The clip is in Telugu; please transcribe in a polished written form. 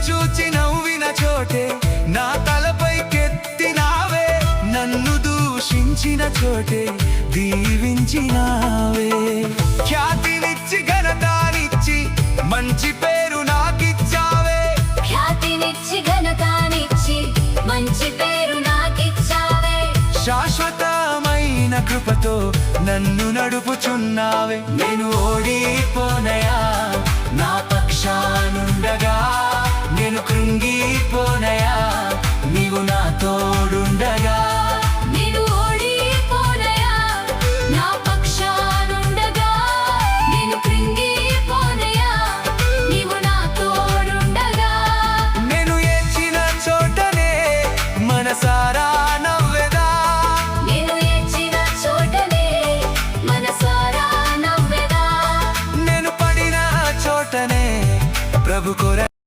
చూచి నవ్విన చోటే నా తలపైకెత్తినావే, నన్ను దూషించిన చోటే దీవించినావే. ఖ్యాతినిచ్చి ఘనతానిచ్చి మంచి పేరు నాకిచ్చావే, ఖ్యాతినిచ్చి ఘనతానిచ్చి మంచి పేరు నాకిచ్చావే. శాశ్వతమైన కృపతో నన్ను నడుపుచున్నావే. నేను ఓడిపోనయా, నా పక్షానుండగా